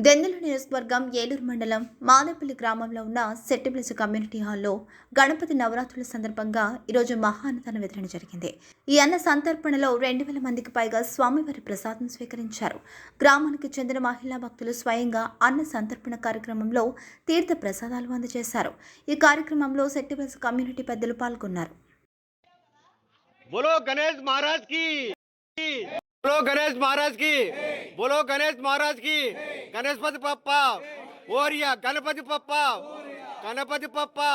దెందుల నియోజకవర్గం ఏలూరు మండలం మాదేపల్లి గ్రామంలో ఉన్న సెట్టిబ్లెస్ కమ్యూనిటీ హాల్లో గణపతి నవరాత్రుల సందర్భంగా ఈరోజు మహాన్నదాన వితరణ జరిగింది. ఈ అన్న సంతర్పణలో 2,000 మందికి పైగా స్వామివారి ప్రసాదం స్వీకరించారు. గ్రామానికి చెందిన మహిళా భక్తులు స్వయంగా అన్న సంతర్పణ కార్యక్రమంలో తీర్థ ప్రసాదాలు అందజేశారు. ఈ కార్యక్రమంలో సెట్టిబ్లెస్ కమ్యూనిటీ పెద్దలు పాల్గొన్నారు. बोलो गणेश महाराज की, बोलो गणेश महाराज की, बोलो गणेश महाराज की, गणेशपति पप्पा ओरिया, गणपति पप्पा, गणपति पप्पा,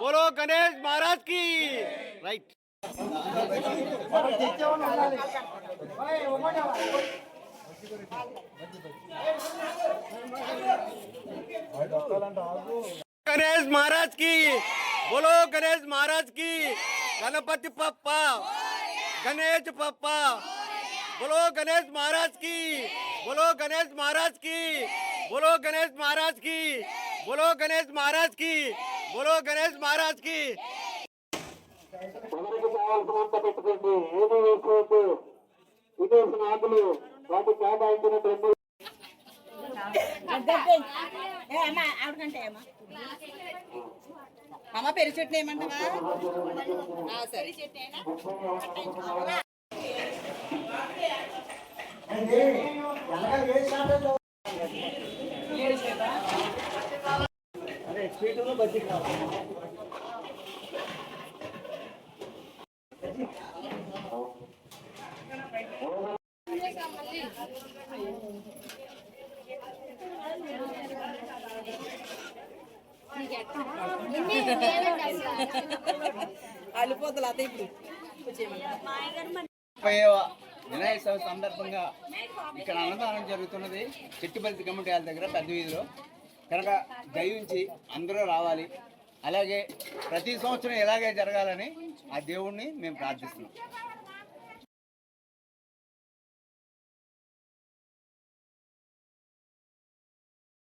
बोलो गणेश महाराज की। राइट। गणेश महाराज की, बोलो गणेश महाराज की, गणपति पप्पा, गणेश पप्पा, बोलो गणेश महाराज की, बोलो गणेश महाराज की, बोलो गणेश महाराज की, बोलो गणेश महाराज की, बोलो गणेश महाराज की। అమ్మ పెరి చెట్టు ఏమంటావా? సరే అల్లిపోతలు అత ఇప్పుడు వినాయక చవితి సందర్భంగా ఇక్కడ అన్నదానం జరుగుతున్నది చెట్టిపల్లి కమ్యూనిటీ హాల్ దగ్గర పెద్ద వీధిలో. కనుక దయించి అందరూ రావాలి. అలాగే ప్రతి సంవత్సరం ఇలాగే జరగాలని ఆ దేవుణ్ణి మేము ప్రార్థిస్తున్నాం.